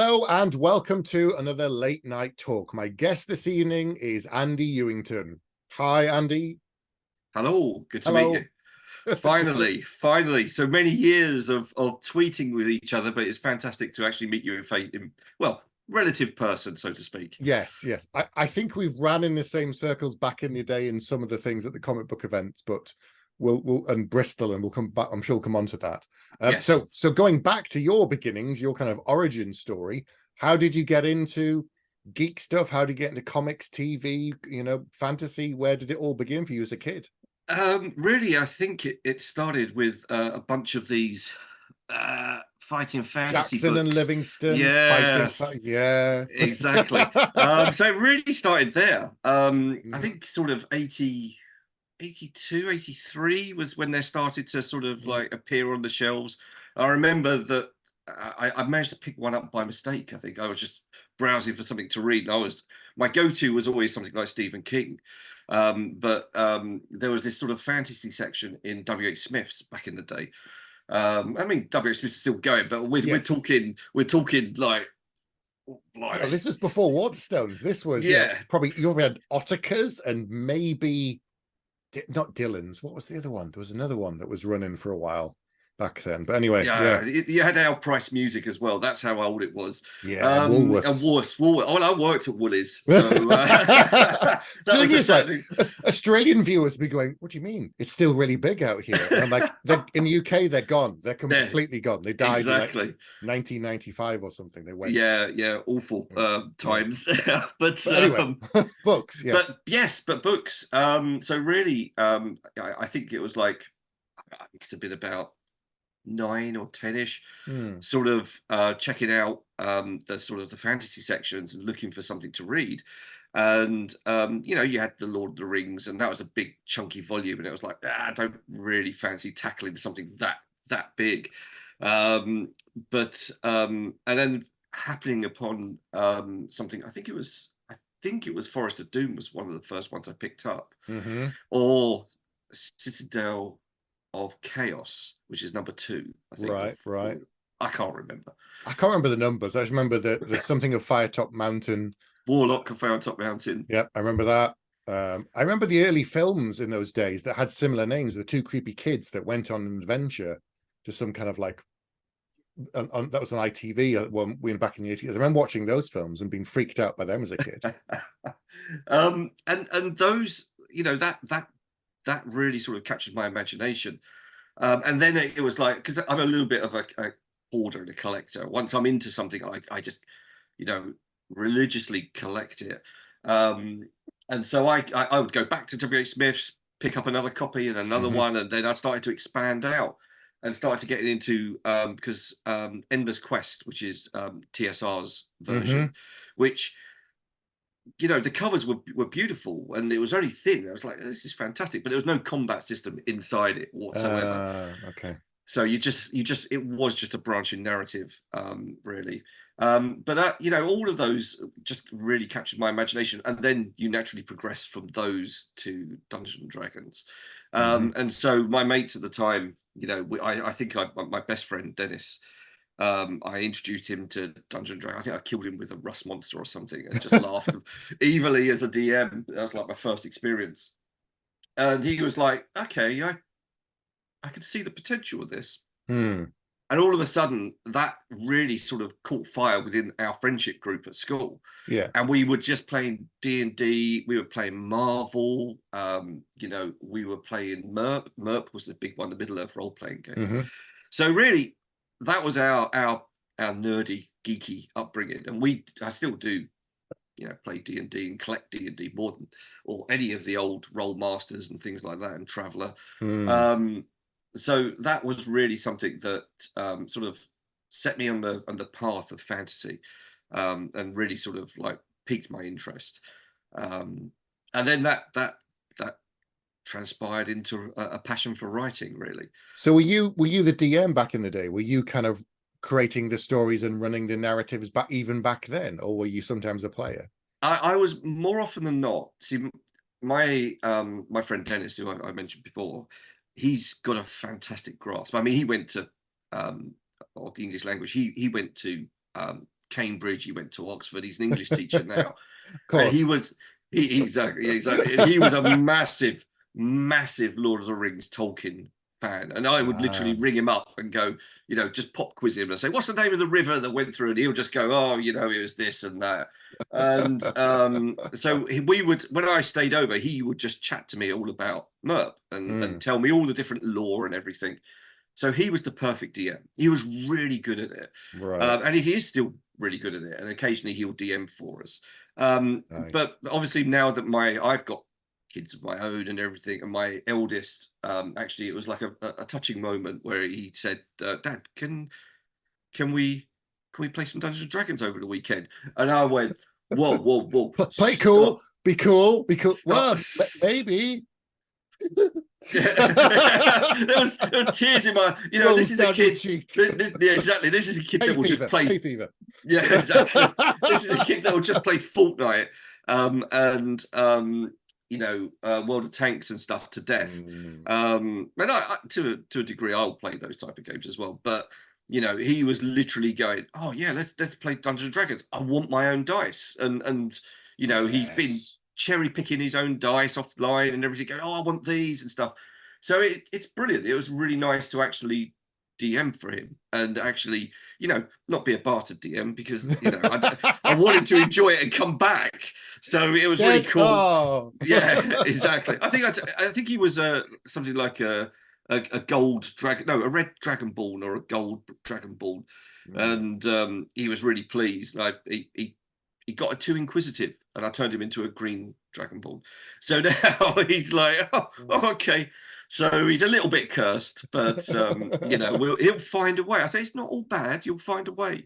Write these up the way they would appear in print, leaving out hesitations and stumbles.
Hello and welcome to another late night talk. My guest this evening is Andi Ewington. Hi, Andy. Hello, good to meet Hello. you. Finally. So many years of tweeting with each other, but it's fantastic to actually meet you well, relative person, so to speak. Yes. I think we've ran in the same circles back in the day in some of the things at the comic book events, but we'll and Bristol, and we'll come back. I'm sure we'll come on to that. Yes. So going back to your beginnings, your kind of origin story, how did you get into geek stuff? How did you get into comics, TV, fantasy? Where did it all begin for you as a kid? Really, I think it started with a bunch of these fighting fantasy Jackson and books. Livingston fighting. Yes, Yes. exactly. So it really started there. I Mhm. think sort of 82, 83 was when they started to sort of like appear on the shelves. I remember that I managed to pick one up by mistake. I think I was just browsing for something to read. And my go-to was always something like Stephen King. But there was this sort of fantasy section in W.H. Smith's back in the day. I mean, W.H. Smith is still going, but Yes. we're talking like, Oh, blimey. this was before Waterstones. This was, Yeah. probably you had Ottakers and maybe not Dylan's. What was the other one? There was another one that was running for a while back then. But anyway, Yeah, you had our price music as well. That's how old it was. And Woolworths. Woolworths. Well, I worked at Woolies, so The that thing was a is, like, certainly. Australian viewers be going, "What do you mean? It's still really big out here." And I'm like, in the UK, they're gone. They're Yeah, completely gone. They died in like exactly. 1995 or something. They went. Yeah, awful Yeah. times. but But anyway, books. Yes. but yes, but books. So really, I think it was like I must have been about 9 or 10ish, Hmm. sort of checking out the sort of the fantasy sections and looking for something to read. And you had the Lord of the Rings, and that was a big chunky volume, and it was like, I don't really fancy tackling something that big. Um, and then happening upon something, I think it was Forest of Doom was one of the first ones I picked up, Mm-hmm. or Citadel of Chaos, which is number two, I think. Right. I can't remember. I can't remember the numbers. I just remember that something of Firetop Mountain. Warlock of Fire Top Mountain. Yeah, I remember that. I remember the early films in those days that had similar names. The two creepy kids that went on an adventure to some kind of like that was on ITV when back in the 80s. I remember watching those films and being freaked out by them as a kid. And those, that really sort of captured my imagination. And then it was like, because I'm a little bit of a hoarder and a collector. Once I'm into something, I just, you know, religiously collect it. Um, and so I would go back to W.H. Smith's, pick up another copy and another Mm-hmm. one, and then I started to expand out and started to get into because Endless Quest, which is TSR's Mm-hmm. version, which the covers were beautiful, and it was only thin. I was like, this is fantastic, but there was no combat system inside it whatsoever. Okay. So it was just a branching narrative, really. But all of those just really captured my imagination, and then you naturally progress from those to Dungeons and Dragons. Mm-hmm. And so my mates at the time, I think my best friend Dennis, I introduced him to Dungeon and Dragons. I think I killed him with a rust monster or something, and just laughed evilly as a DM. That was like my first experience, and he was like, "Okay, I could see the potential of this." Hmm. And all of a sudden, that really sort of caught fire within our friendship group at school. Yeah. And we were just playing D&D. We were playing Marvel. We were playing MERP. MERP was the big one, the Middle Earth role-playing game. Mm-hmm. So really, that was our nerdy, geeky upbringing. And I still do, play D&D and collect D&D more than or any of the old role masters and things like that, and Traveller. Hmm. So that was really something that sort of set me on the path of fantasy, and really sort of like piqued my interest. And then that transpired into a passion for writing, really. So were you the DM back in the day? Were you kind of creating the stories and running the narratives back even back then, or were you sometimes a player? I was more often than not. See, my friend Dennis, who I mentioned before, he's got a fantastic grasp. I mean, he went to of the English language. He went to Cambridge. He went to Oxford. He's an English teacher now, Of and course. exactly. And he was a massive Lord of the Rings Tolkien fan, and I would literally Ah. ring him up and go, just pop quiz him and say, "What's the name of the river that went through?" And he'll just go, "Oh, it was this and that." And so we would, when I stayed over, he would just chat to me all about MERP and tell me all the different lore and everything. So he was the perfect DM. He was really good at it, Right. and he is still really good at it. And occasionally he'll DM for us. Nice. But obviously now that I've got kids of my own and everything, and my eldest, actually, it was like a touching moment where he said, "Dad, can we play some Dungeons and Dragons over the weekend?" And I went, "Whoa, whoa, whoa! Play Stop, cool. Be cool. Be cool. stop!" Well, maybe. There was tears in my. This Rolls is a down your kid. cheek. Yeah, exactly. This is a kid Hay that will just fever. play. Hay fever. Yeah, exactly. This is a kid that will just play Fortnite, and World of Tanks and stuff to death. And to a degree, I'll play those type of games as well. But he was literally going, "Oh yeah, let's play Dungeons and Dragons. I want my own dice," and he's been Yes. cherry picking his own dice offline and everything, going, "Oh, I want these," and stuff. So it's brilliant. It was really nice to actually DM for him and actually, not be a bartered DM, because I wanted to enjoy it and come back. So it was really Dead. cool. Oh. Yeah, exactly. I think he was something like a gold dragon, no, a red dragonborn or a gold dragonborn, and he was really pleased. He got too inquisitive, and I turned him into a green dragonborn. So now he's like, oh, okay. So he's a little bit cursed, but he'll find a way. I say it's not all bad. You'll find a way.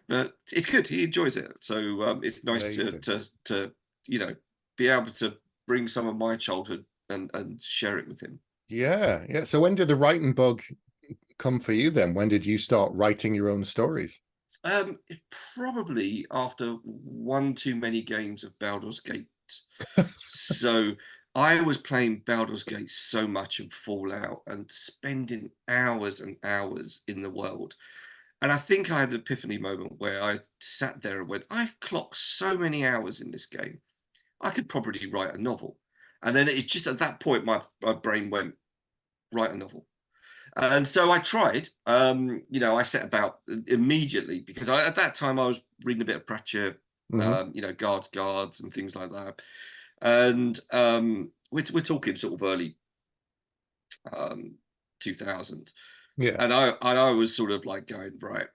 But it's good. He enjoys it. So it's nice Amazing. to be able to bring some of my childhood and share it with him. Yeah. Yeah. So when did the writing bug come for you then? When did you start writing your own stories? Probably after one too many games of Baldur's Gate. So I was playing Baldur's Gate so much and Fallout and spending hours and hours in the world. And I think I had an epiphany moment where I sat there and went, I've clocked so many hours in this game. I could probably write a novel. And then it just, at that point, my brain went, write a novel. And so I tried. I set about immediately, because at that time I was reading a bit of Pratchett, guards and things like that. And we're talking sort of early 2000. Yeah. And I was sort of like going, right,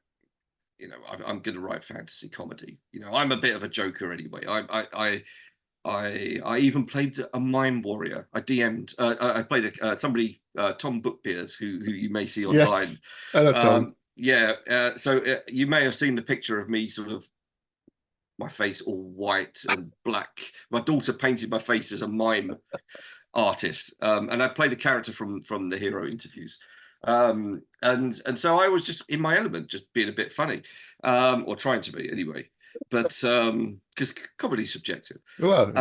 I'm going to write fantasy comedy. I'm a bit of a joker anyway. I even played a mime warrior. I DM'd. I played somebody, Tom Bookbeers, who you may see online. Yes. Hello, Tom. So you may have seen the picture of me, sort of my face all white and black. My daughter painted my face as a mime artist, and I played a character from the hero interviews. And so I was just in my element, just being a bit funny, or trying to be anyway. But because comedy's subjective. Well,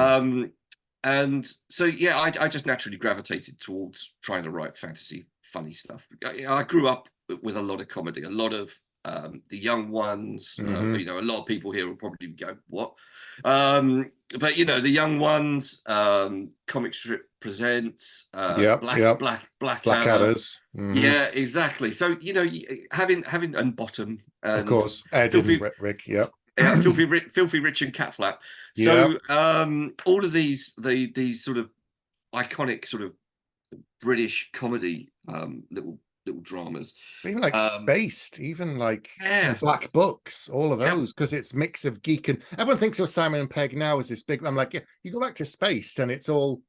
And so yeah, I just naturally gravitated towards trying to write fantasy funny stuff. I grew up with a lot of comedy, a lot of the young ones. A lot of people here will probably go, "What?" But the young ones, Comic Strip Presents, Blackadder. Blackadders. Yeah, exactly. So having and Bottom Of and course, Ed and Filthy, Rick. Yep. Filthy Rich and Catflap. Yeah. So all of these sort of iconic sort of British comedy little dramas. Even like Spaced, even like Yeah, Black Books, all of yep. those, because it's mix of geek and everyone thinks of Simon and Pegg now as this big. I'm like, yeah, you go back to Spaced and it's all,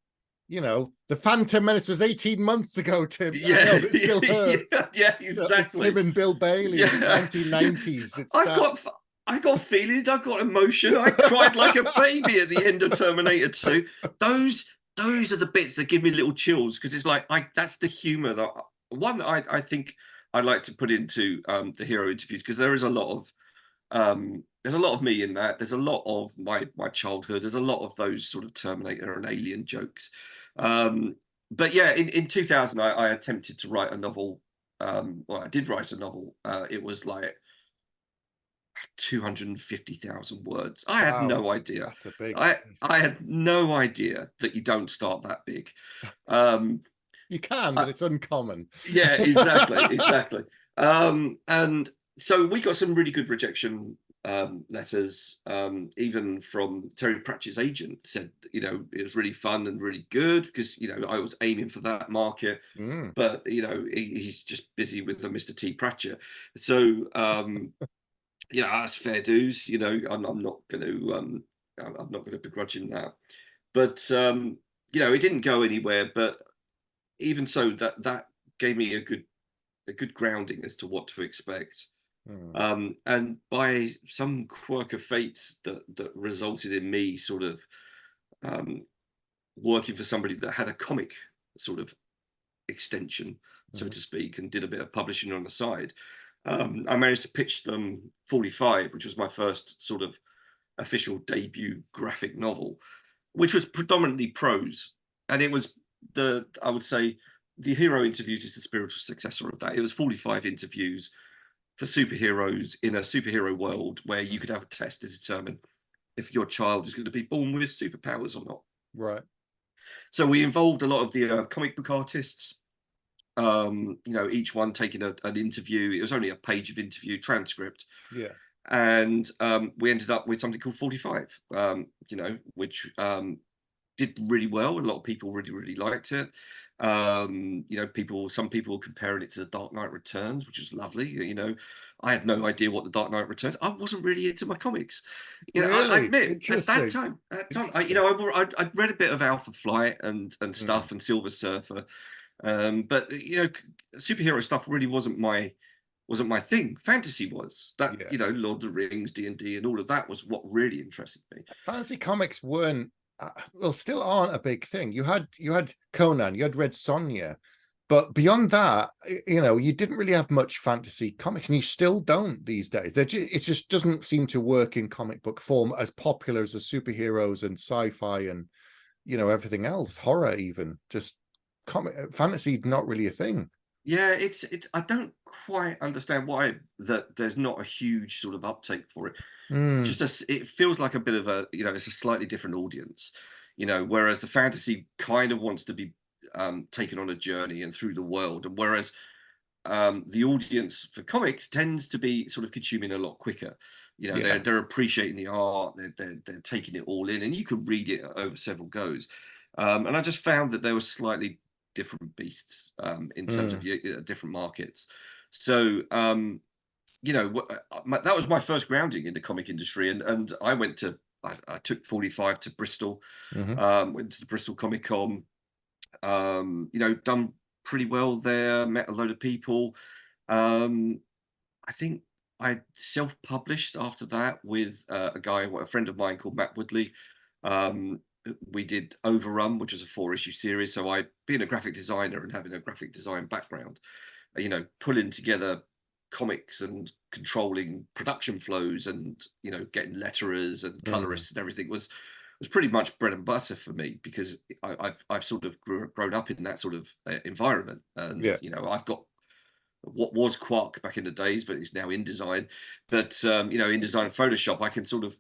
the Phantom Menace was 18 months ago, Tim. Yeah, I know, but it still hurts. Yeah, exactly. It's him and Bill Bailey. Yeah. It's 1990s. I got feelings. I got emotion. I cried like a baby at the end of Terminator 2. Those are the bits that give me little chills, because it's like that's the humor that I think I like to put into the hero interviews, because there is a lot of there's a lot of me in that. There's a lot of my childhood. There's a lot of those sort of Terminator and Alien jokes. But yeah, in 2000, I attempted to write a novel. Well, I did write a novel. It was like 250,000 words. I had Wow, no idea. that's a big piece. I had no idea that you don't start that big. Um, You can, but I, it's uncommon. yeah, exactly, exactly. And so we got some really good rejection letters, even from Terry Pratchett's agent said, it was really fun and really good because, I was aiming for that market, Mm, but, he's just busy with the Mr. T Pratchett. So, that's fair dues, I'm not going to, I'm not going to begrudge him that. But, it didn't go anywhere, but even so, that gave me a good grounding as to what to expect. mm, And by some quirk of fate that resulted in me sort of um, working for somebody that had a comic sort of extension, so mhm. to speak, and did a bit of publishing on the side. I managed to pitch them 45, which was my first sort of official debut graphic novel, which was predominantly prose, and it was I would say the hero interviews is the spiritual successor of that. It was 45 interviews for superheroes in a superhero world where you could have a test to determine if your child is going to be born with superpowers or not. Right. So we involved a lot of the comic book artists. Each one taking an interview. It was only a page of interview transcript, Yeah. and we ended up with something called 45. Which did really well. A lot of people really, really liked it. Some people were comparing it to The Dark Knight Returns, which is lovely. I had no idea what The Dark Knight Returns. I wasn't really into my comics. I Really admit interesting. at that time, Interesting. I'd read a bit of Alpha Flight and Mm, stuff and Silver Surfer, but superhero stuff really wasn't my thing. Fantasy was that, yeah. Lord of the Rings, D&D, and all of that was what really interested me. Fantasy comics weren't well, still aren't a big thing. You had Conan, you had Red Sonja, but beyond that, you didn't really have much fantasy comics, and you still don't these days. It just doesn't seem to work in comic book form as popular as the superheroes and sci-fi and everything else, horror even. Just comic fantasy, not really a thing. Yeah, it's I don't quite understand why that there's not a huge sort of uptake for it. Mm, Just as it feels like a bit of a, it's a slightly different audience, whereas the fantasy kind of wants to be taken on a journey and through the world, and whereas the audience for comics tends to be sort of consuming a lot quicker. They're yeah. they're appreciating the art, they're taking it all in, and you can read it over several goes. And I just found that there were slightly different beasts in terms of Mm, different markets. So that was my first grounding in the comic industry, and I took 45 to Bristol, hmm. went to the Bristol Comic Con, done pretty well there, met a load of people. Um, I think I self-published after that with a friend of mine called Matt Woodley. Um, we did Overrun, which was a 4-issue series. So I, being a graphic designer and having a graphic design background, pulling together comics and controlling production flows and getting letterers and Mm, colorists and everything was pretty much bread and butter for me because I've sort of grown up in that sort of environment, and yeah. I've got what was Quark back in the days, but it's now InDesign. But InDesign and Photoshop, I can sort of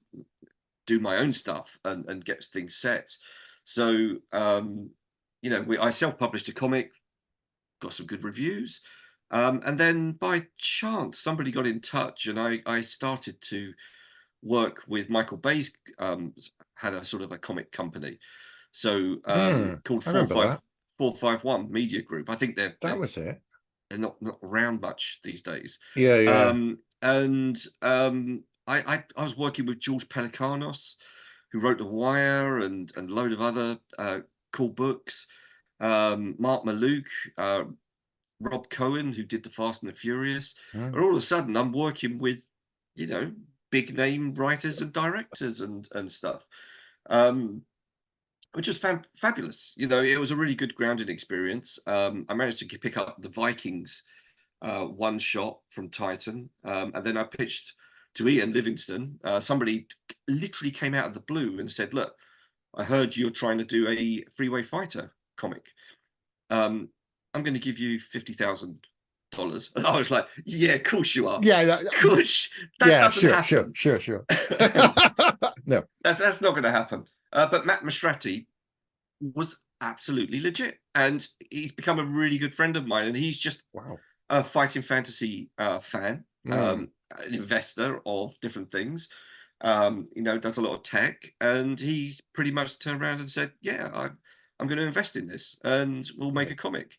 do my own stuff and get things set. So I self-published a comic, got some good reviews. And then by chance, somebody got in touch, and I started to work with Michael Bay's had a sort of a comic company, so Mm, called I remember that. 451 Media Group. I think That was it. they're not around much these days. Yeah, yeah. And I was working with George Pelicanos, who wrote The Wire and a load of other cool books. Mark Maluk, Rob Cohen, who did the Fast and the Furious, Mm. and all of a sudden I'm working with, you know, big name writers and directors and stuff, um, which was fabulous. It was a really good grounding experience. I managed to pick up the Vikings one shot from Titan, and then I pitched to Ian Livingston. Somebody literally came out of the blue and said, "Look, I heard you're trying to do a Freeway Fighter comic. Um, I'm going to give you $50,000 $5. And I was like, yeah, of course you are. Yeah, Of course, that yeah, doesn't sure, happen. sure. No. That's not going to happen. But Matt Mastrati was absolutely legit, and he's become a really good friend of mine. And he's just Wow. a fighting fantasy fan, Mm. an investor of different things. Does a lot of tech, and he's pretty much turned around and said, "Yeah, I'm going to invest in this, and we'll make a comic."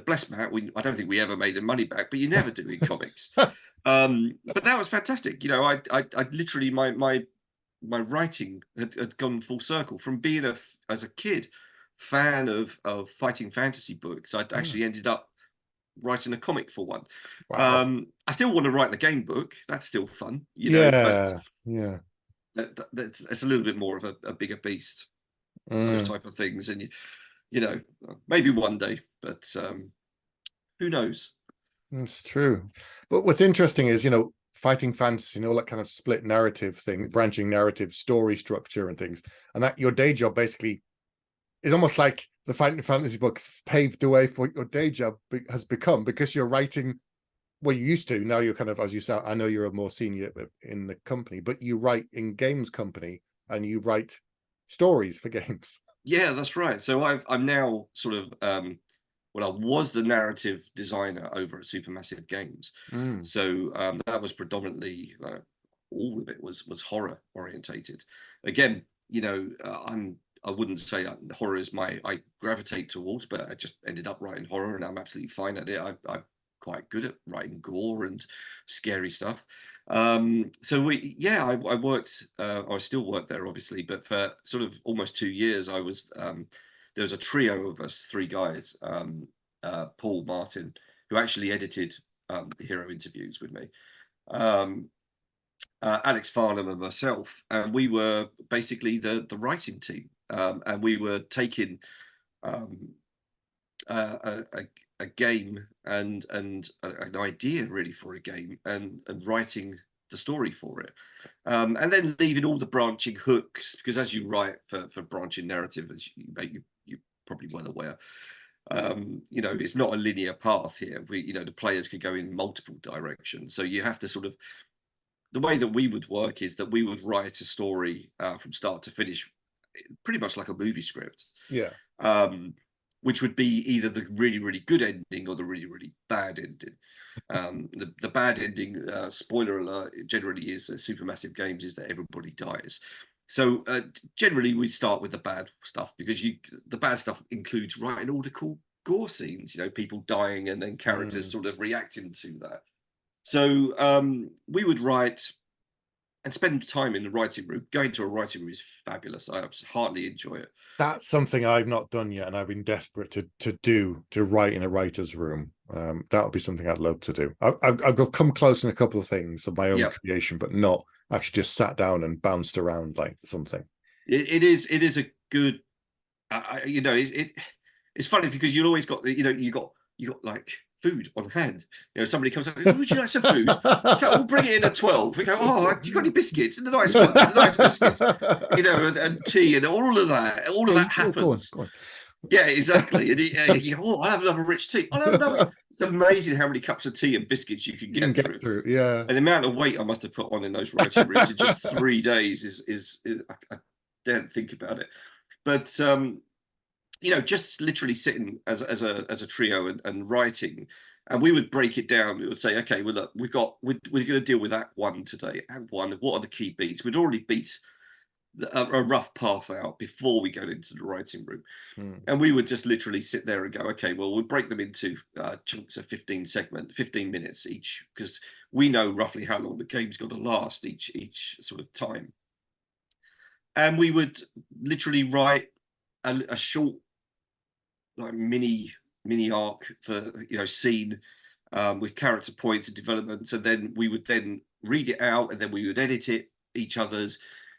Bless Matt. I don't think we ever made the money back, but you never do in comics. But that was fantastic. I literally my writing had gone full circle from being as a kid fan of fighting fantasy books. I'd Mm. actually ended up writing a comic for one. Wow. I still want to write the game book. That's still fun, but Yeah, yeah. it's a little bit more of a bigger beast, those Mm. type of things. And maybe one day, but who knows? It's true. But what's interesting is, fighting fantasy and all that kind of split narrative thing, branching narrative, story structure and things, and that your day job basically is almost like the fighting fantasy books paved the way for your day job has become, because you're writing. Well, you used to. Now you're kind of, as you said, I know you're a more senior in the company, but you write in games company and you write stories for games. Yeah, that's right. So I'm now sort of well, I was the narrative designer over at Supermassive Games. Mm. So that was predominantly all of it was horror orientated. Again, I wouldn't say that horror is I gravitate towards, but I just ended up writing horror, and I'm absolutely fine at it. I'm quite good at writing gore and scary stuff. I worked. I still work there, obviously, but for sort of almost 2 years, I was. There was a trio of us, three guys, Paul Martin, who actually edited the hero interviews with me, um, Alex Farnham, and myself, and we were basically the writing team, and we were taking um, a game and an idea really for a game, and writing the story for it, and then leaving all the branching hooks, because as you write for branching narrative, as you're probably well aware, it's not a linear path here. The players could go in multiple directions, so you have to sort of, the way that we would work is that we would write a story from start to finish, pretty much like a movie script, Yeah. um, which would be either the really, really good ending or the really, really bad ending. The bad ending, spoiler alert, generally is Supermassive Games, is that everybody dies. So generally we start with the bad stuff, because the bad stuff includes writing all the cool gore scenes, people dying and then characters Mm. sort of reacting to that. So we would write and spend time in the writing room. Going to a writing room is fabulous. I heartily enjoy it. That's something I've not done yet, and I've been desperate to write in a writer's room. That would be something I'd love to do. I've come close in a couple of things of my own Yeah, creation, but not actually just sat down and bounced around like something. it is a good. It's funny because you always got you got like food on hand. Somebody comes up, would you like some food? Okay, we'll bring it in at 12. We go, oh, you got any biscuits? And the nice ones, the nice biscuits, and tea and all of that. All of Yeah, that go on, happens. go on. Yeah, exactly. And you go, oh, I'll have another rich tea. I'll have another. It's amazing how many cups of tea and biscuits you can You can get get through. through, yeah. And the amount of weight I must have put on in those writing rooms in just 3 days is I daren't think about it. But just literally sitting as a trio and writing, and we would break it down. We would say, okay, well, look, we're going to deal with Act One today. Act One, what are the key beats? We'd already beat a rough path out before we go into the writing room, Mm. and we would just literally sit there and go, okay, well, we'll break them into chunks of 15 minutes each, because we know roughly how long the game's going to last each sort of time, and we would literally write a short, like mini arc for scene, with character points and developments, and then we would then read it out, and then we would edit it, each other's,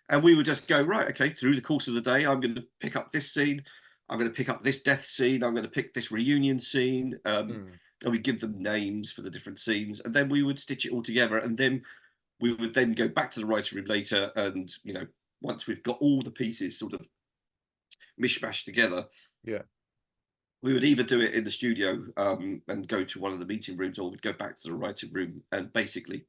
and we would just go, right, okay, through the course of the day, I'm going to pick up this scene, I'm going to pick up this death scene, I'm going to pick this reunion scene, Mm. and we give them names for the different scenes, and then we would stitch it all together, and then we would then go back to the writing room later, and once we've got all the pieces sort of mishmashed together, Yeah. we would either do it in the studio and go to one of the meeting rooms, or we'd go back to the writing room and basically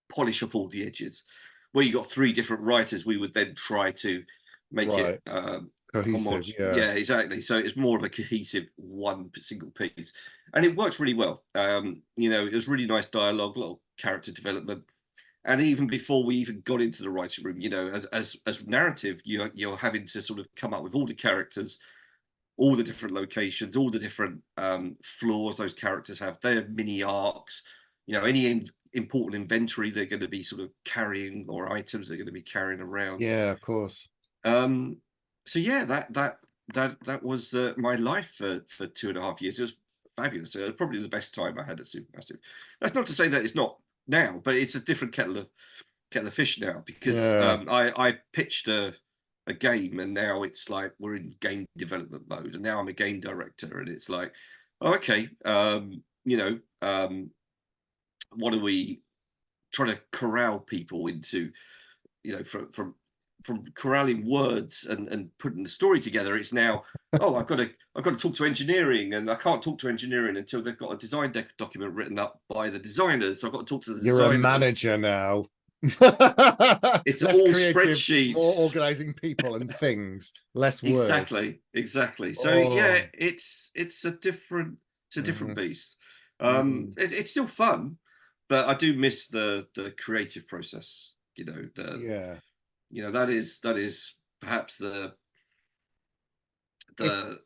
polish up all the edges. Where you got three different writers, we would then try to make it Right. Cohesive, yeah. Yeah, exactly. So it's more of a cohesive one single piece, and it works really well. It was really nice dialogue, a lot of character development, and even before we even got into the writing room, as narrative, you're having to sort of come up with all the characters, all the different locations, all the different flaws those characters have, their mini arcs, any important inventory they're going to be sort of carrying, or items they're going to be carrying around. Yeah, of course. Um, so yeah, that was my life for 2.5 years. It was fabulous. It was probably the best time I had at Supermassive. That's not to say that it's not now, but it's a different kettle of fish now, because Yeah. I pitched a game, and now it's like we're in game development mode, and now I'm a game director, and it's like, oh, okay, what are we trying to corral people into, from corralling words and putting the story together. It's now, oh, I've got to talk to engineering, and I can't talk to engineering until they've got a design document written up by the designers. So I've got to talk to the You're a designers. manager now. It's less all creative, spreadsheets, more organizing people and things, less words. Exactly. So Oh. yeah, it's a different Mhm. beast. Mm. It's still fun, but I do miss the creative process. Yeah. That is perhaps It's the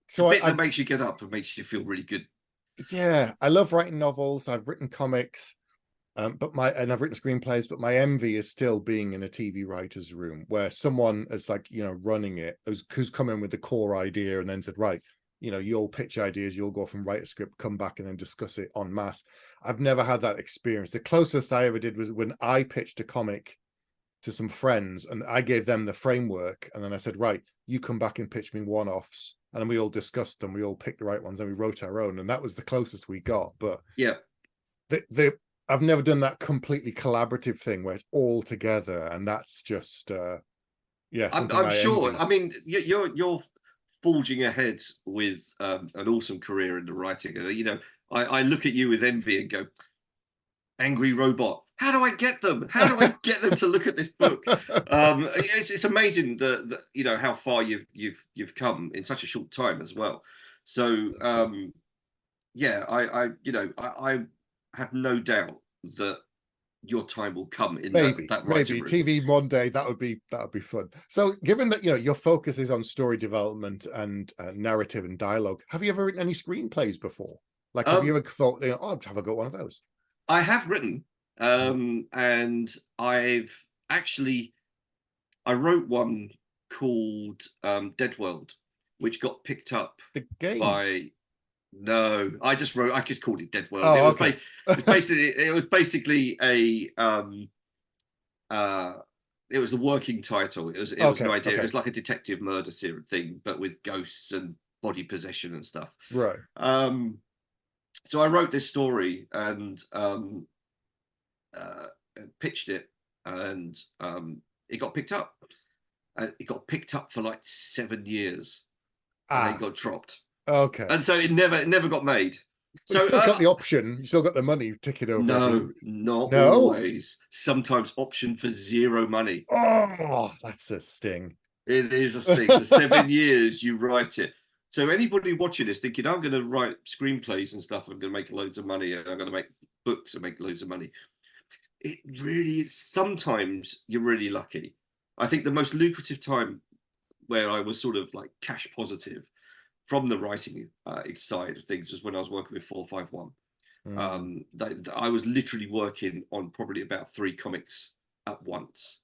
so bit that I've makes you get up and makes you feel really good. yeah, I love writing novels. I've written comics. And I've written screenplays, but my envy is still being in a TV writer's room where someone is like, running it, who's come in with the core idea and then said, right, you'll pitch ideas, you'll go off and write a script, come back and then discuss it en masse. I've never had that experience. The closest I ever did was when I pitched a comic to some friends and I gave them the framework. And then I said, right, you come back and pitch me one-offs. And then we all discussed them. We all picked the right ones and we wrote our own. And that was the closest we got. But Yeah. I've never done that completely collaborative thing where it's all together, and that's just something I'm I sure. envy. I mean, you're forging ahead with an awesome career in the writing. I look at you with envy and go, angry robot. How do I get them? How do I get them to look at this book? It's amazing how far you've come in such a short time as well. So yeah, I have no doubt that your time will come in that writing maybe room. TV one day, that would be fun. So given that your focus is on story development and narrative and dialogue, have you ever written any screenplays before? Like, have you ever thought, oh, have I got one of those? I have written, and I wrote one called Dead World, which got picked up The game. by. No, I just called it Dead World. Oh, okay. It was basically it was the working title. It was Okay, an idea. okay. It was like a detective murder series thing, but with ghosts and body possession and stuff. Right. So I wrote this story and pitched it, and it got picked up. It got picked up for like 7 years, and then got dropped. Okay. And so it never got made. But you still got the option. You still got the money ticket over. No, not always. Sometimes option for zero money. Oh, that's a sting. It is a sting. So 7 years you write it. So anybody watching this thinking, I'm going to write screenplays and stuff, I'm going to make loads of money, and I'm going to make books and make loads of money. It really is. Sometimes you're really lucky. I think the most lucrative time where I was sort of like cash positive from the writing side of things was when I was working with 451. I was literally working on probably about 3 comics at once,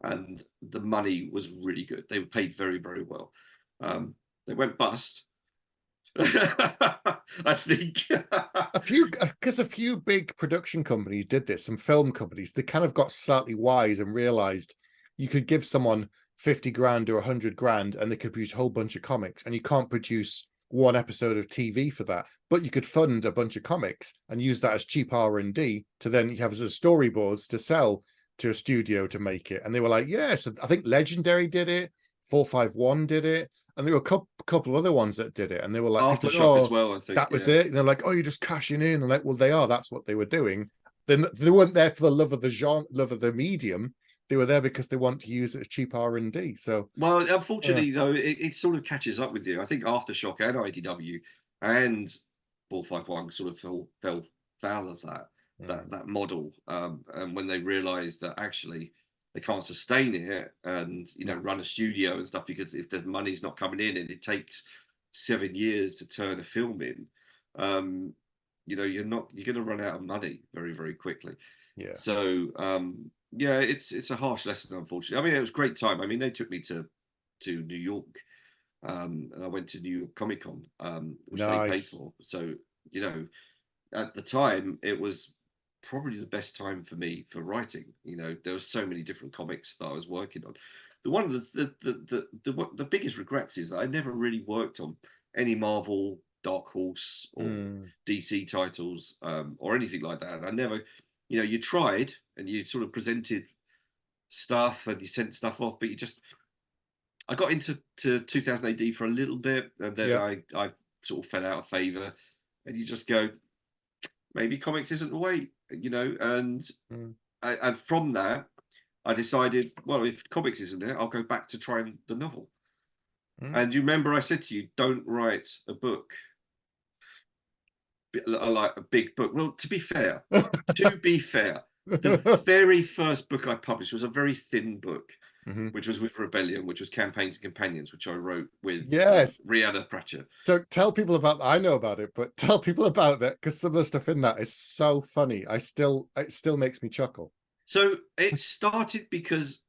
and the money was really good. They were paid very, very well. They went bust. I think a few big production companies did this, some film companies, they kind of got slightly wise and realized you could give someone 50 grand or 100 grand and they could produce a whole bunch of comics, and you can't produce one episode of TV for that, but you could fund a bunch of comics and use that as cheap R&D to then have as storyboards to sell to a studio to make it. And they were like, yes, I think Legendary did it, 451 did it, And there were a couple of other ones that did it, and they were like, people were like, Aftershock as oh, well, I think. that was Yeah. it. And they're like, oh, you're just cashing in. And like, well, they are. That's what they were doing. Then they weren't there for the love of the genre, love of the medium. They were there because they want to use it as cheap R&D. So Well, yeah, unfortunately, though, it sort of catches up with you. I think Aftershock and IDW and 451 sort of fell foul of that model, and when they realised that actually they can't sustain it and no, run a studio and stuff, because if the money's not coming in and it takes 7 years to turn a film in, um, you're going to run out of money very, very quickly. yeah, So yeah, it's a harsh lesson, unfortunately. I mean, it was a great time. I mean, they took me to New York, and I went to New York Comic Con, which they paid nice. for. So you know, at the time, it was probably the best time for me for writing. There were so many different comics that I was working on. The one of the biggest regrets is that I never really worked on any Marvel, Dark Horse, or Mm, DC titles, or anything like that. And I never, you tried and you sort of presented stuff and you sent stuff off, but I got into 2000 AD for a little bit, and then yeah. I sort of fell out of favor. And you just go, maybe comics isn't the way, and Mm, and from that, I decided, well, if comics isn't it, I'll go back to trying the novel. mm. And you remember I said to you, don't write a book, like a big book. Well, to be fair, the very first book I published was a very thin book, Hmm. which was with Rebellion, which was Campaigns and Companions, which I wrote with Yes. Rihanna Pratchett. So tell people about I know about it, but tell people about that because some of the stuff in that is so funny. It still makes me chuckle. So it started because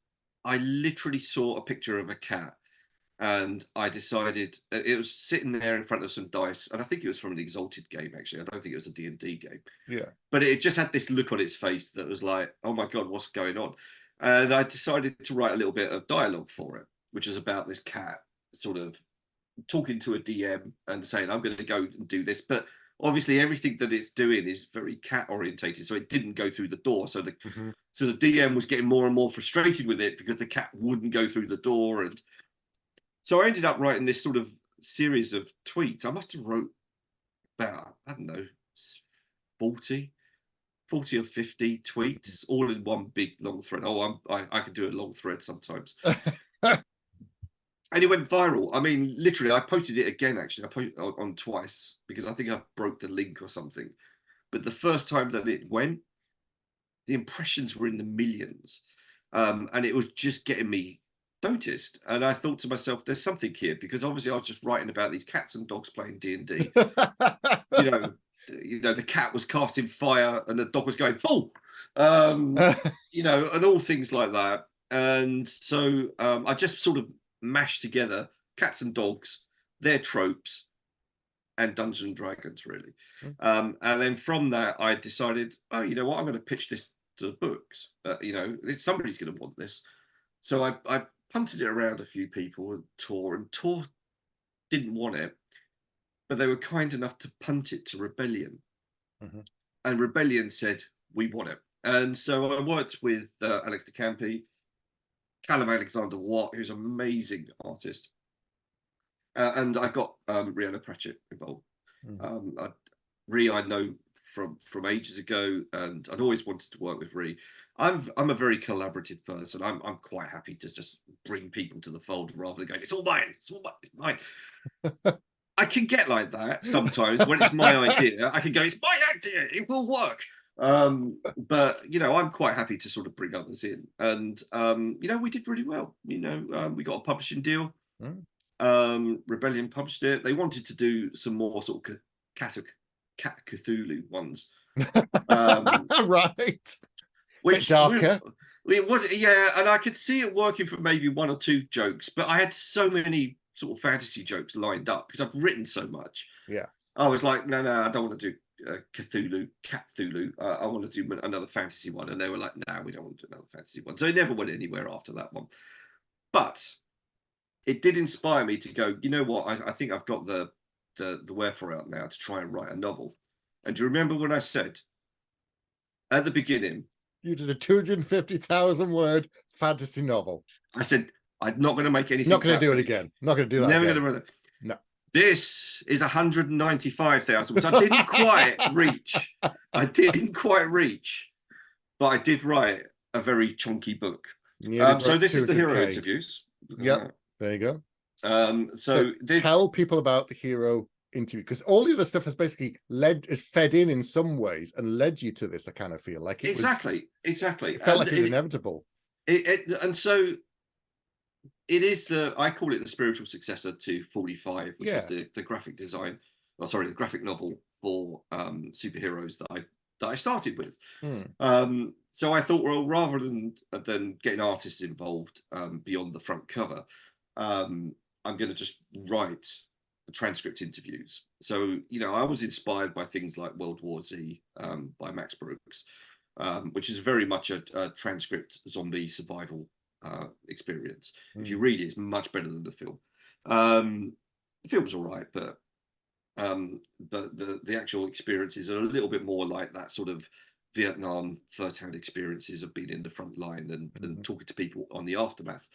I literally saw a picture of a cat, and I decided it was sitting there in front of some dice, and I think it was from an Exalted game. Actually, I don't think it was a D&D game, Yeah. but it just had this look on its face that was like, oh my god, what's going on? And I decided to write a little bit of dialogue for it, which is about this cat sort of talking to a DM and saying, I'm going to go and do this. But obviously everything that it's doing is very cat orientated, so it didn't go through the door. Hmm. So the DM was getting more and more frustrated with it because the cat wouldn't go through the door. And so I ended up writing this sort of series of tweets. I must have wrote about, I don't know, 40 40 or 50 tweets all in one big long thread. I could do a long thread sometimes. And it went viral. I mean, literally, I posted it again. Actually, I posted on twice because I think I broke the link or something. But the first time that it went, the impressions were in the millions, and it was just getting me noticed. And I thought to myself, "There's something here," because obviously I was just writing about these cats and dogs playing D&D. You know, the cat was casting fire and the dog was going bull. Um, and all things like that. And so I just sort of mashed together cats and dogs, their tropes, and Dungeons and Dragons, really. And then from that, I decided, oh, you know what, I'm going to pitch this to the books. Somebody's going to want this. So I punted it around a few people, and Tor didn't want it, but they were kind enough to punt it to Rebellion. Hmm. And Rebellion said, we want it. And so I worked with Alex DeCampi, Callum Alexander Watt, who's an amazing artist, and I got Rihanna Pratchett involved. Mm. Um, I, I know from ages ago, and I'd always wanted to work with Ree. I'm a very collaborative person. I'm quite happy to just bring people to the fold rather than going, it's all mine, it's all mine, it's mine. I can get like that sometimes when it's my idea. I can go, it's my idea, it will work. But I'm quite happy to sort of bring others in, and we did really well. We got a publishing deal. Mm. Rebellion published it. They wanted to do some more sort of Cat Cthulhu ones, Right. Bit which darker. it was, yeah, and I could see it working for maybe one or two jokes, but I had so many sort of fantasy jokes lined up because I've written so much. Yeah. I was like, no, I don't want to do Cat Cthulhu. I want to do another fantasy one, and they were like, no, we don't want to do another fantasy one. So it never went anywhere after that one. But it did inspire me to go, you know what? I think I've got the wherefore out now to try and write a novel. And do you remember when I said at the beginning, You did a 250,000 word fantasy novel. I said, I'm not going to make anything. Not going to do it reach. again. Not going to do that Never again. going to run it. No. This is 195,000, which I didn't quite reach. I didn't quite reach, but I did write a very chunky book. So this is the hero interviews. Yep. There you go. So tell people about the hero interview, because all the other stuff has basically fed in some ways and led you to this. I kind of feel like it exactly. It felt like it was inevitable. And so it is I call it the spiritual successor to 45, which is the graphic design, the graphic novel for superheroes that I started with. So I thought, well, rather than getting artists involved beyond the front cover, I'm going to just write transcript interviews. So, I was inspired by things like World War Z by Max Brooks, which is very much a transcript zombie survival experience. If you read it, it's much better than the film. The film's all right, but the actual experiences are a little bit more like that sort of Vietnam first-hand experiences of being in the front line and talking to people on the aftermath.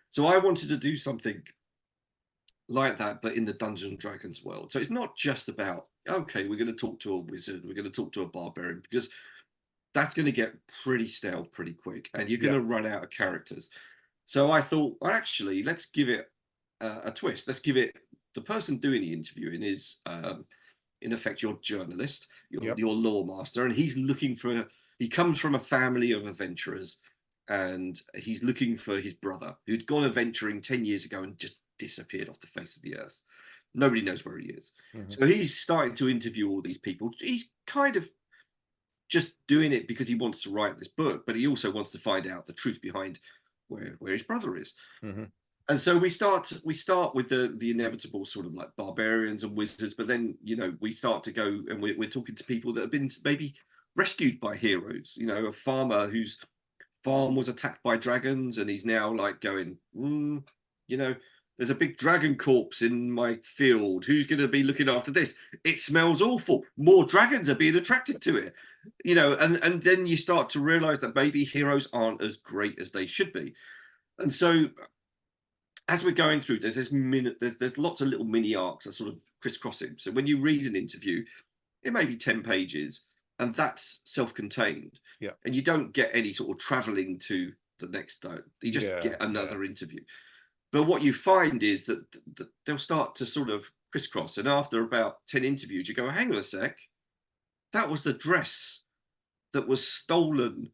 So I wanted to do something like that, but in the Dungeons and Dragons world. So it's not just about, okay, we're going to talk to a wizard, we're going to talk to a barbarian, because that's going to get pretty stale pretty quick, and you're going to run out of characters. So I thought, well, actually, let's give it a twist. Let's give it, the person doing the interviewing is, in effect, your journalist, your lore master, and he comes from a family of adventurers, and he's looking for his brother who'd gone adventuring 10 years ago and just disappeared off the face of the earth. Nobody knows where he is. So he's starting to interview all these people. He's kind of just doing it because he wants to write this book, but he also wants to find out the truth behind where his brother is. And so we start with the inevitable sort of like barbarians and wizards, but then we start to go and we're talking to people that have been maybe rescued by heroes. A farmer whose farm was attacked by dragons, and he's now like going, there's a big dragon corpse in my field. Who's going to be looking after this? It smells awful. More dragons are being attracted to it. And then you start to realize that maybe heroes aren't as great as they should be. And so as we're going through this, there's lots of little mini arcs that sort of crisscrossing. So when you read an interview, it may be 10 pages, and that's self-contained. And you don't get any sort of traveling to the next, you just get another interview. But what you find is that they'll start to sort of crisscross. And after about 10 interviews, you go, hang on a sec, that was the dress that was stolen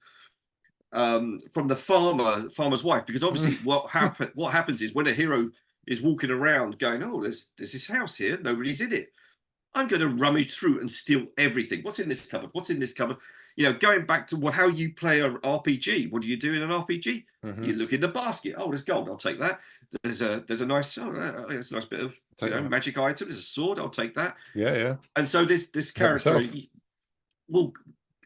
from the farmer's wife. Because obviously what happens is when a hero is walking around going, oh, there's this house here, nobody's in it, I'm going to rummage through and steal everything. What's in this cupboard? What's in this cupboard? Going back to how you play an RPG. What do you do in an RPG? You look in the basket. Oh, there's gold. I'll take that. There's a nice, there's a nice bit of magic item. There's a sword. I'll take that. Yeah. And so this character, well,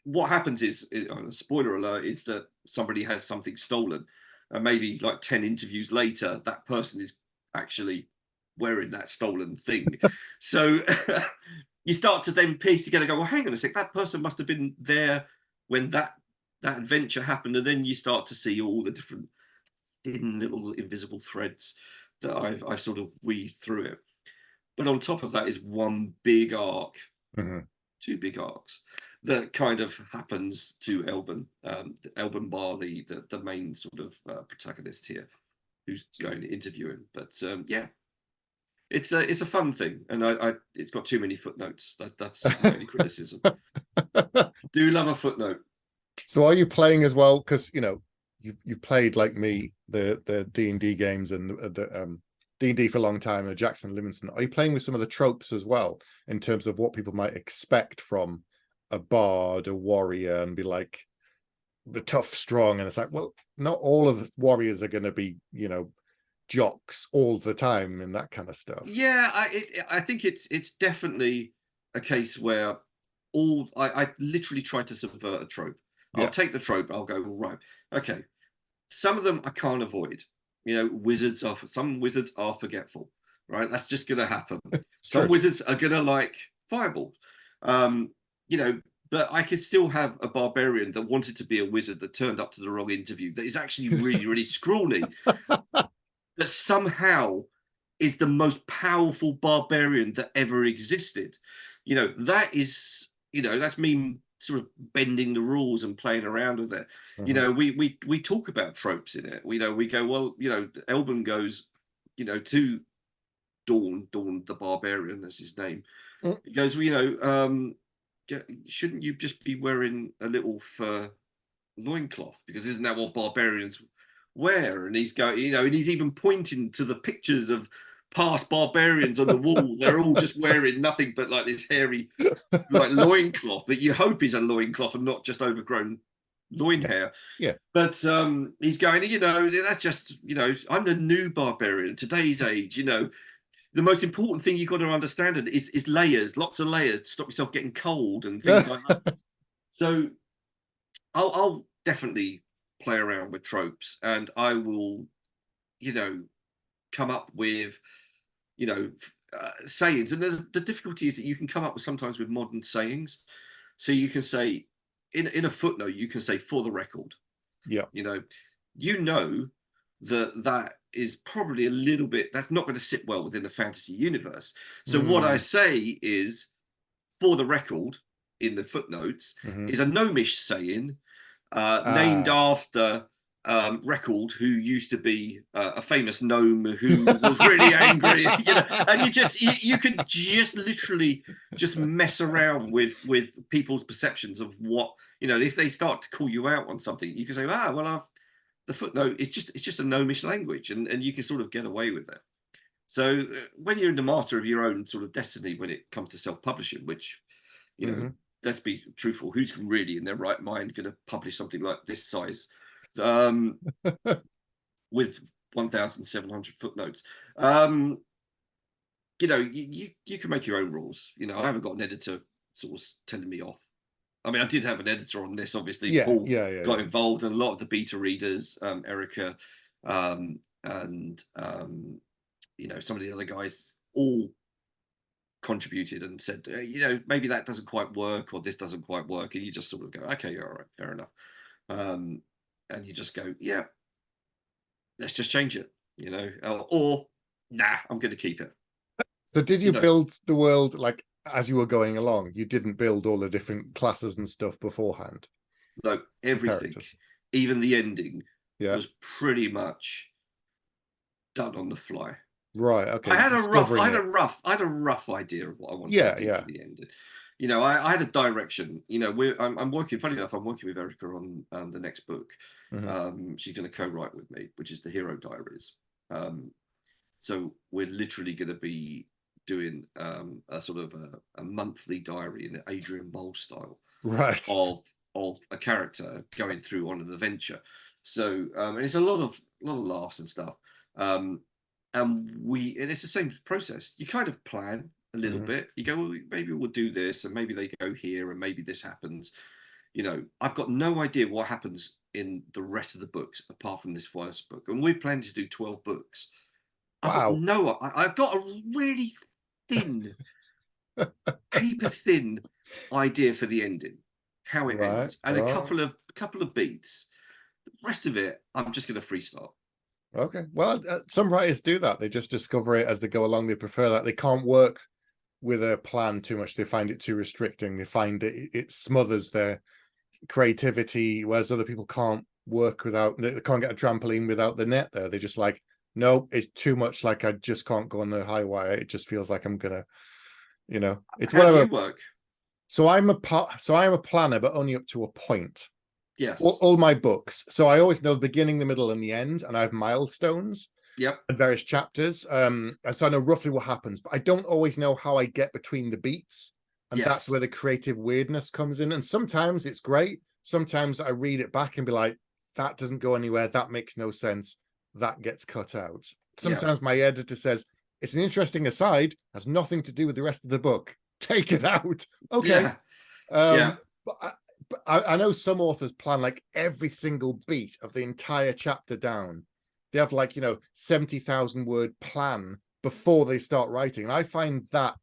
what happens is, spoiler alert, is that somebody has something stolen, and maybe like 10 interviews later, that person is actually wearing that stolen thing. So you start to then piece together, go, well, hang on a sec, that person must have been there when that adventure happened. And then you start to see all the different thin little invisible threads that I've sort of weaved through it. But on top of that is one big arc, two big arcs that kind of happens to Elben Bar, the main sort of protagonist here, who's going to interview him. But it's a fun thing, and it's got too many footnotes. That's my only criticism. Do love a footnote. So are you playing as well? Because you've played like me the D&D games and the D&D for a long time, and Jackson Livingston. Are you playing with some of the tropes as well in terms of what people might expect from a bard, a warrior, and be like the tough, strong? And it's like, well, not all of the warriors are going to be jocks all the time and that kind of stuff. Yeah, I think it's definitely a case where I literally try to subvert a trope. I'll take the trope, I'll go, right, okay, some of them I can't avoid. Some wizards are forgetful, right? That's just gonna happen. Some wizards are gonna like fireballs, but I could still have a barbarian that wanted to be a wizard that turned up to the wrong interview, that is actually really, really scrawny. that somehow is the most powerful barbarian that ever existed. You know, that is, you know, that's me sort of bending the rules and playing around with it. You Mhm. know, we talk about tropes in it. We know, we go, well, you know, Elben goes, you know, to Dawn the Barbarian, that's his name. Mm. He goes, well, you know, shouldn't you just be wearing a little fur loincloth? Because isn't that what barbarians wear? And he's going, you know, and he's even pointing to the pictures of past barbarians on the wall. They're all just wearing nothing but like this hairy, like loincloth that you hope is a loincloth and not just overgrown loin Yeah. hair. Yeah. But he's going, you know, that's just, you know, I'm the new barbarian, today's age, you know. The most important thing you've got to understand is layers, lots of layers to stop yourself getting cold and things like that. So I'll definitely play around with tropes, and I will, you know, come up with, you know, sayings. And the difficulty is that you can come up with sometimes with modern sayings. So you can say in a footnote, you can say for the record, Yeah. you know that that is probably a little bit, that's not going to sit well within the fantasy universe. So what I Mm. say is for the record in the footnotes Mhm. is a gnomish saying named Ah. after Record, who used to be a famous gnome who was really angry, you know, and you could just literally just mess around with people's perceptions of what, you know, if they start to call you out on something, you can say, ah, well, the footnote is just, it's just a gnomish language, and you can sort of get away with it. So when you're the master of your own sort of destiny, when it comes to self-publishing, which, you know, Mhm. let's be truthful, who's really in their right mind going to publish something like this size um, with 1,700 footnotes? Um, you know, you can make your own rules. You know, I haven't got an editor sort of telling me off. I mean, I did have an editor on this. Obviously, Yeah. Paul Yeah. Yeah. got Yeah. involved, and a lot of the beta readers, Erica, and you know, some of the other guys all contributed and said, you know, maybe that doesn't quite work or this doesn't quite work, and you just sort of go, okay, all right, fair enough, um, and you just go, yeah, let's just change it, you know, or nah, I'm going to keep it, So did you you know. build the world like as you were going along? You didn't build all the different classes and stuff beforehand, No, the everything, characters. even the ending, Yeah. was pretty much done on the fly. Right. Okay. I You're had a rough, discovering it. I had a rough idea of what I wanted to Yeah. do for Yeah. the end. You know, I had a direction. You know, I'm working. Funny enough, I'm working with Erica on the next book. Mhm. She's going to co-write with me, which is the Hero Diaries. Um, so we're literally going to be doing a sort of a monthly diary in Adrian Mole style Right. of a character going through on an adventure. So and it's a lot of laughs and stuff. Um, and it's the same process. You kind of plan a little Mhm. bit. You go, well, maybe we'll do this, and maybe they go here, and maybe this happens. You know, I've got no idea what happens in the rest of the books apart from this first book, and we're planning to do 12 books. I've got Wow. no. I've got a really thin, paper thin idea for the ending, how it Right. ends, and a Oh. couple of beats. The rest of it, I'm just going to freestyle. Okay. Well, some writers do that. They just discover it as they go along. They prefer that. They can't work with a plan too much. They find it too restricting. They find it smothers their creativity, whereas other people can't work without, they can't get a trampoline without the net there. They're just like, no, it's too much. Like, I just can't go on the high wire. It just feels like I'm gonna, it's How do whatever. you work? So I'm a planner, but only up to a point. all, Yes. all my books, so I always know the beginning, the middle, and the end, and I have milestones Yep. and various chapters, and so I know roughly what happens, but I don't always know how I get between the beats, and that's Yes. where the creative weirdness comes in. And sometimes it's great, sometimes I read it back and be like, that doesn't go anywhere, that makes no sense, that gets cut out. Yeah. Sometimes my editor says, it's an interesting aside, has nothing to do with the rest of the book, take it out. Okay. Yeah. Yeah. But I know some authors plan like every single beat of the entire chapter down. They have like, 70,000 word plan before they start writing. And I find that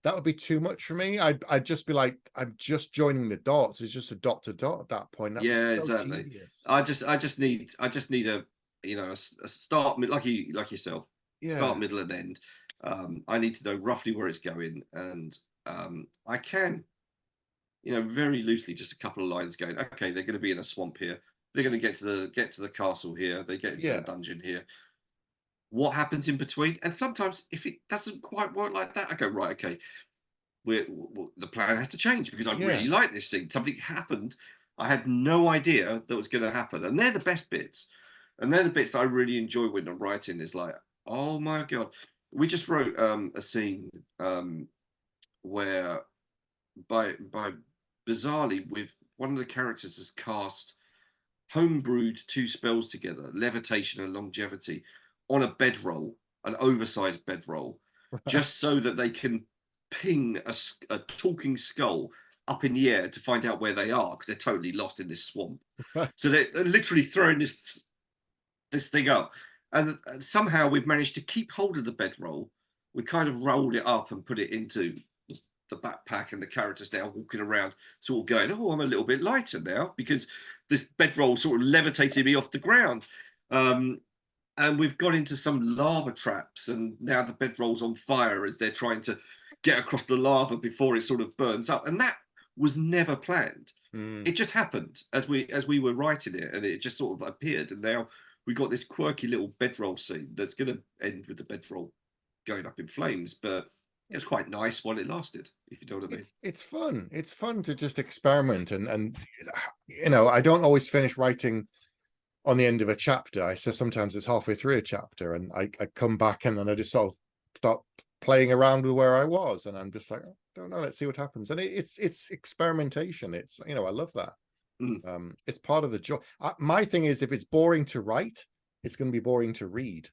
that would be too much for me. I'd just be like, I'm just joining the dots. It's just a dot to dot at that point. That'd be Yeah. so Exactly. tedious. I just need a you know, a start, like yourself, start, Yeah, middle, and end. I need to know roughly where it's going, and I can, you know, very loosely, just a couple of lines going. Okay, they're going to be in a swamp here. They're going to get to the castle here. They get into the yeah, dungeon here. What happens in between? And sometimes, if it doesn't quite work like that, I go, right, okay, the plan has to change because I yeah, really like this scene. Something happened I had no idea that was going to happen, and they're the best bits, and they're the bits I really enjoy when I'm writing. Is like, oh my god, we just wrote a scene where by bizarrely, with one of the characters has cast homebrewed two spells together, levitation and longevity, on a bedroll, an oversized bedroll, right, just so that they can ping a talking skull up in the air to find out where they are, because they're totally lost in this swamp. So right. they're literally throwing this thing up, and somehow we've managed to keep hold of the bedroll. We kind of rolled it up and put it into the backpack, and the characters now walking around, sort of going, "Oh, I'm a little bit lighter now because this bedroll sort of levitated me off the ground." Um, and we've gone into some lava traps, and now the bedroll's on fire as they're trying to get across the lava before it sort of burns up. And that was never planned. It Mm. just happened as we were writing it, and it just sort of appeared. And now we got this quirky little bedroll scene that's going to end with the bedroll going up in flames, but it was quite nice while it lasted, if you know what I mean. It's fun. It's fun to just experiment and you know, I don't always finish writing on the end of a chapter. I so sometimes it's halfway through a chapter, and I come back and then I just sort of start playing around with where I was, and I'm just like, oh, don't know, let's see what happens. And it's experimentation. It's, you know, I love that. Mm, It's part of the joy. My thing is, if it's boring to write, it's going to be boring to read.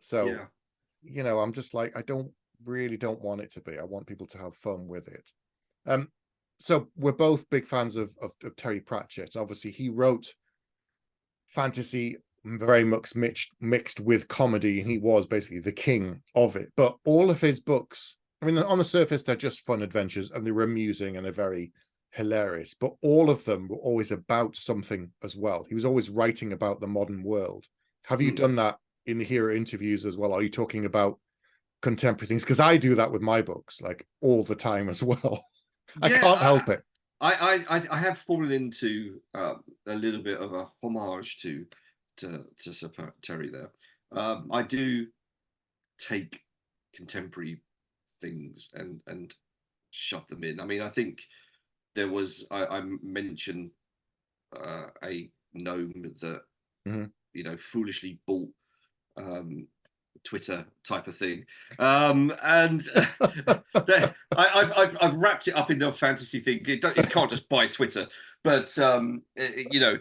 So, yeah. you know, I'm just like, I don't want it to be. I want people to have fun with it. Um, so we're both big fans of Terry Pratchett. Obviously, he wrote fantasy very much mixed with comedy, and he was basically the king of it. But all of his books, I mean, on the surface, they're just fun adventures, and they're amusing and they're very hilarious. But all of them were always about something as well. He was always writing about the modern world. Have you Mm. done that in the hero interviews as well? Are you talking about contemporary things? Because I do that with my books, like, all the time as well. I Yeah, can't help it. I have fallen into a little bit of a homage to Sir Terry there. I do take contemporary things and shove them in. I mean, I think there was I mentioned a gnome that, Mhm. you know, foolishly bought um, Twitter type of thing, and I've wrapped it up into a fantasy thing. It can't just buy Twitter, but you know,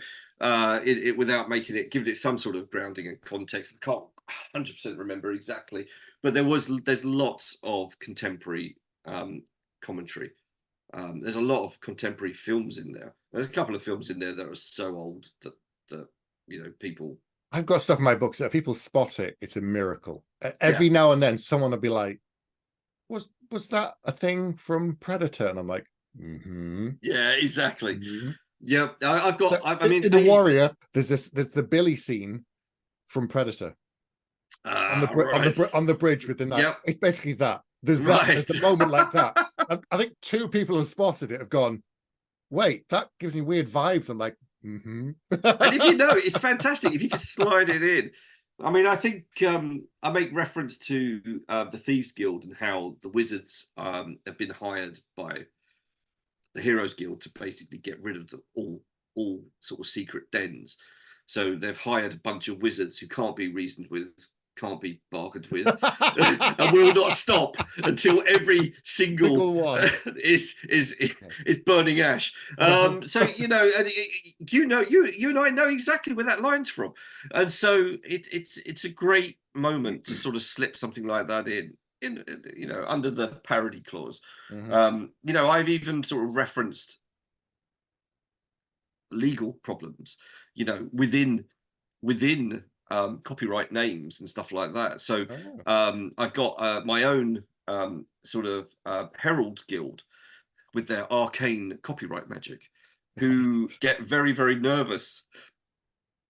without making it, giving it some sort of grounding and context. I can't 100% remember exactly, but there's lots of contemporary commentary. There's a lot of contemporary films in there. There's a couple of films in there that are so old that you know people. I've got stuff in my books that if people spot it, it's a miracle. Yeah, Every now and then, someone will be like, "Was that a thing from Predator?" And I'm like, "Mm-hmm." yeah, exactly. Mm-hmm. Yeah, I've got. So I mean, in the Warrior, there's the Billy scene from Predator on right. on the bridge with the knife. Yep, It's basically that. There's that. right. There's a moment like that. And I think two people have spotted it, have gone, "Wait, that gives me weird vibes." I'm like, "Mm-hmm." And if you know, it's fantastic if you can slide it in. I mean, I think I make reference to the Thieves Guild and how the wizards have been hired by the Heroes Guild to basically get rid of all sort of secret dens. So they've hired a bunch of wizards who can't be reasoned with, can't be bargained with, and will not stop until every single Single one. is burning ash. So you know, and you know, you and I know exactly where that line's from, and so it's a great moment to sort of slip something like that in, you know, under the parody clause. Mhm. You know, I've even sort of referenced legal problems, you know, within copyright names and stuff like that. So Oh. I've got my own sort of herald guild with their arcane copyright magic, Right. who get very nervous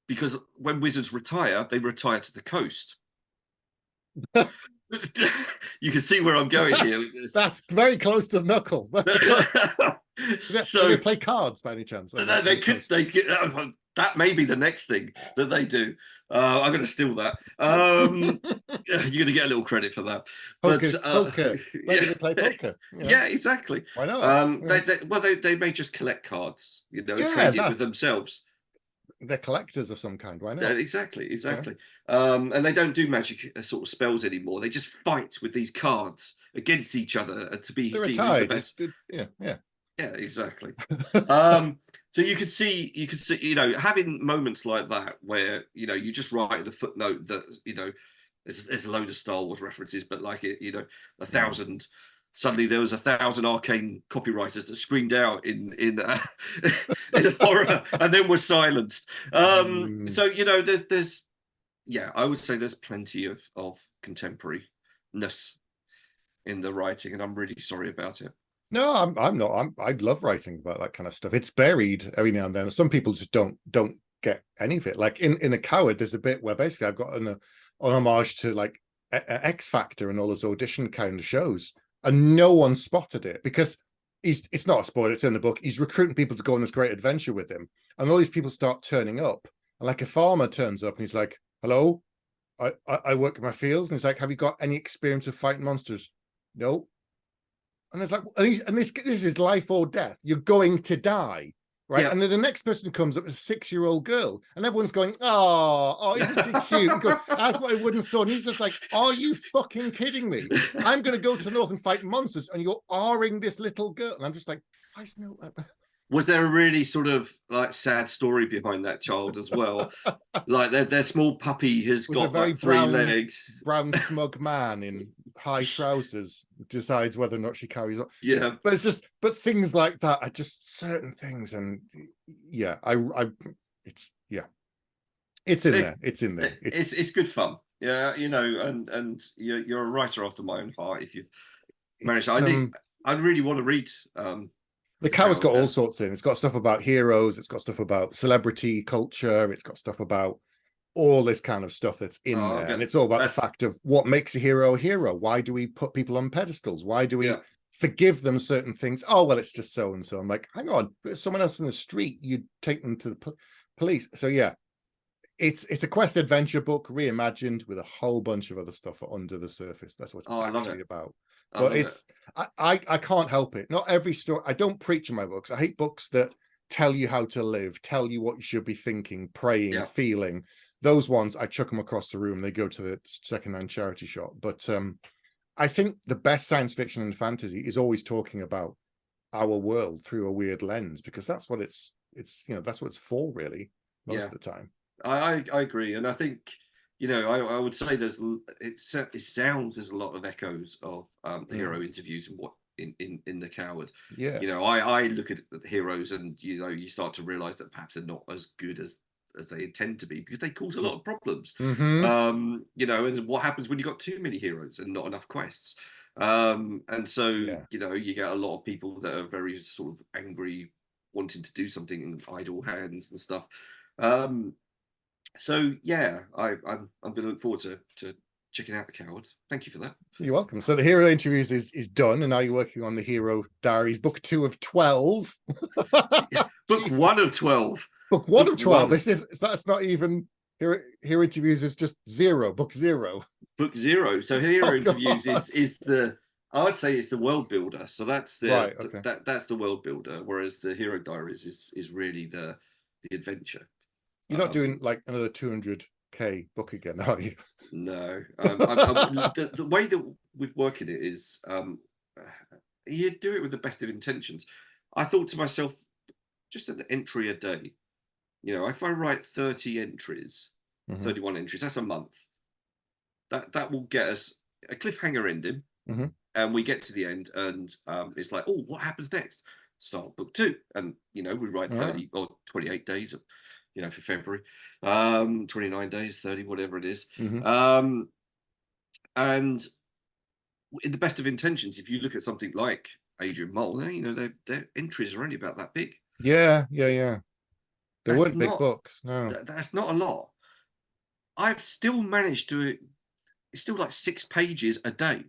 because when wizards retire, they retire to the coast. You can see where I'm going here. That's very close to the knuckle. Do they So play cards by any chance? On they the could. coast? They get that may be the next thing that they do. I'm going to steal that. You're going to get a little credit for that. But Poker. Maybe yeah, they play poker. yeah, exactly. Why not? They may just collect cards, and Yeah, trade it with that's themselves. they're collectors of some kind. Why not? Exactly, Yeah. exactly. And they don't do magic sort of spells anymore. They just fight with these cards against each other to be They're seen who's the retired. best. Yeah. Yeah, exactly. So you could see, having moments like that where you just write in a footnote that there's a load of Star Wars references, but like a thousand. Suddenly there was 1,000 arcane copywriters that screamed out in horror and then were silenced. So there's I would say there's plenty of contemporariness in the writing, and I'm really sorry about it. No, I'm not. I love writing about that kind of stuff. It's buried every now and then. Some people just don't get any of it. Like in A Coward, there's a bit where basically I've got an homage to like X Factor and all those audition kind of shows, and no one spotted it because it's not a spoiler, it's in the book. He's recruiting people to go on this great adventure with him, and all these people start turning up. And like a farmer turns up and he's like, "Hello, I work in my fields," and he's like, "Have you got any experience of fighting monsters?" No. And it's like, and this is life or death. You're going to die, right? Yeah. And then the next person comes up is a 6-year-old girl, and everyone's going, "Oh, isn't she cute?" Going, "I've got a wooden sword." And he's just like, "Are you fucking kidding me? I'm going to go to the north and fight monsters, and you're R-ing this little girl." And I'm just like, "I know." Was there a really sort of like sad story behind that child as well? Like their small puppy has Was a got very like 3 legs. brown smug man in high trousers decides whether or not she carries on. Yeah. But it's just, but things like that are just certain things, and yeah, it's it's in there. It's in there. It's good fun. Yeah, and you're a writer after my own heart. If you've managed, I really want to read. The Coward's got all sorts in. It's got stuff about heroes. It's got stuff about celebrity culture. It's got stuff about all this kind of stuff that's in there. And it's all about the fact of what makes a hero a hero. Why do we put people on pedestals? Why do we forgive them certain things? Oh, well, it's just so and so. I'm like, hang on, if it's someone else in the street, you'd take them to the police. So yeah, it's a quest adventure book reimagined with a whole bunch of other stuff under the surface. That's what it's actually about. But I can't help it. Not every story. I don't preach in my books. I hate books that tell you how to live, tell you what you should be thinking, praying, feeling. Those ones, I chuck them across the room. They go to the secondhand charity shop. But I think the best science fiction and fantasy is always talking about our world through a weird lens, because that's what it's that's what it's for, really, most of the time. I agree, and I think I would say it sounds there's a lot of echoes of the hero interviews and what in The Coward. Yeah. I look at the heroes and you start to realize that perhaps they're not as good as they intend to be, because they cause a lot of problems. And what happens when you've got too many heroes and not enough quests. And so you get a lot of people that are very sort of angry, wanting to do something in idle hands and stuff. So yeah, I'm going to look forward to checking out The Coward. Thank you for that. You're welcome. So the hero interviews is done, and now you're working on the Hero Diaries, book 2 of 12. Book 1 of 12. Book 1 of 12. That's not even hero interviews is just 0. Book 0. Book 0. So hero interviews is the, I would say it's the world builder. So that's the that's the world builder, whereas the Hero Diaries is really the adventure. You're not doing like another 200k book again, are you? No. The way that we've worked it is you do it with the best of intentions. I thought to myself, just an entry a day. If I write 30 entries, 31 entries, that's a month. That will get us a cliffhanger ending, and we get to the end, and it's like, oh, what happens next? Start book 2, and we write 30 or 28 days for February, 29 days, 30, whatever it is. And in the best of intentions, if you look at something like Adrian Mole, their entries are only about that big. Yeah. They That's weren't big not books, no. that's not a lot. I've still managed to it's still like 6 pages a day.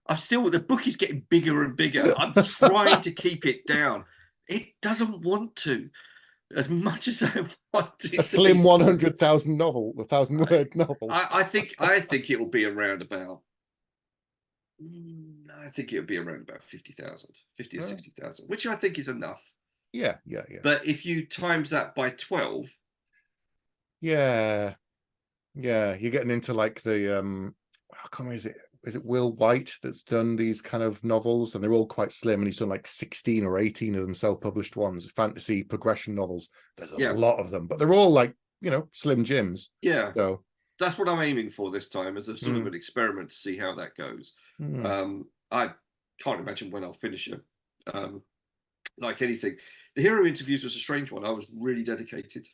The book is getting bigger and bigger. I'm trying to keep it down. It doesn't want to, as much as I want A it to be slim small. 100,000 novel, a 1,000-word novel. I think it will be around about. I think it'll be around about 50,000, 50 or Oh, 60,000, which I think is enough. yeah. But if you times that by 12, Yeah. Yeah. You're getting into like the how come is it Will White that's done these kind of novels, and they're all quite slim, and he's done like 16 or 18 of them, self-published ones, fantasy progression novels. There's a yeah, lot of them, but they're all like, slim Jims. yeah, So that's what I'm aiming for this time as a sort of mm, an experiment to see how that goes. mm, I can't imagine when I'll finish it. Um, like anything, the hero interviews was a strange one. I was really dedicated.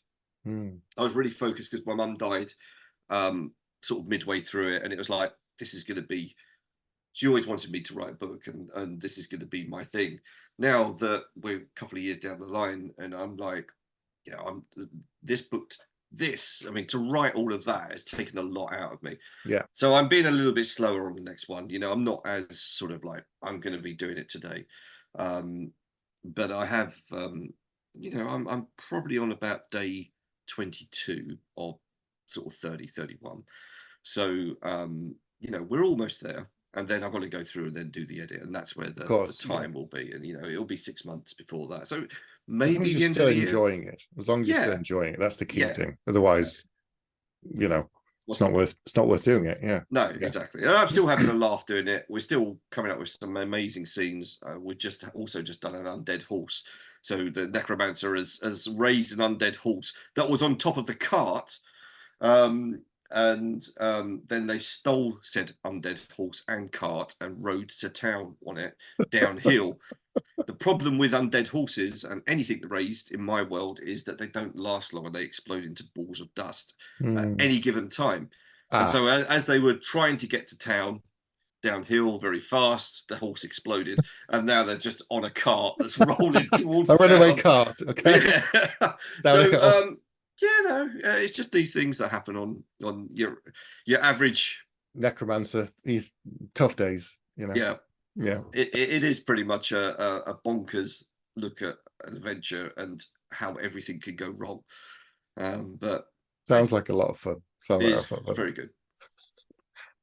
mm. I was really focused because my mum died um, sort of midway through it, and it was like, this is going to be. She always wanted me to write a book, and this is going to be my thing. Now that we're a couple of years down the line, and I'm like, I'm this book. I mean, to write all of that has taken a lot out of me. Yeah, So I'm being a little bit slower on the next one. I'm not as sort of like I'm going to be doing it today, um, but I have. I'm probably on about day 22 of sort of 30, 31. So we're almost there, and then I've got to go through and then do the edit, and that's where of the course. Yeah. time will be, and it'll be 6 months before that. So As long maybe as you're the end of still the year. enjoying it, as long as you're still Yeah, enjoying it, that's the key yeah, thing. yeah. Otherwise, it's What's the not point? worth doing it. Yeah, No, yeah. exactly. And I'm still having a laugh doing it. We're still coming up with some amazing scenes. We've just done an undead horse. So the necromancer has raised an undead horse that was on top of the cart. And then they stole said undead horse and cart and rode to town on it downhill. The problem with undead horses and anything raised in my world is that they don't last long, and they explode into balls of dust at Mm. any given time. And Ah, so as they were trying to get to town downhill very fast, the horse exploded, and now they're just on a cart that's rolling a towards runaway town. cart. Okay, Yeah. So downhill. it's just these things that happen on your average. Necromancer. These tough days. Yeah, Yeah. it is pretty much a bonkers look at an adventure and how everything could go wrong. But hey, Sounds like a lot of fun. Sounds it like a is lot of fun. very good.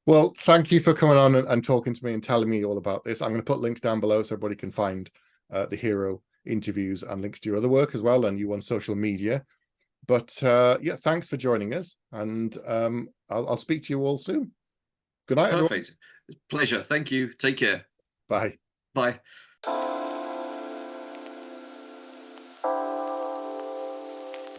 Well, thank you for coming on and talking to me and telling me all about this. I'm going to put links down below so everybody can find the hero interviews and links to your other work as well, and you on social media. But yeah, thanks for joining us, and I'll speak to you all soon. Good night, everyone. Perfect. Pleasure. Thank you. Take care. Bye. Bye.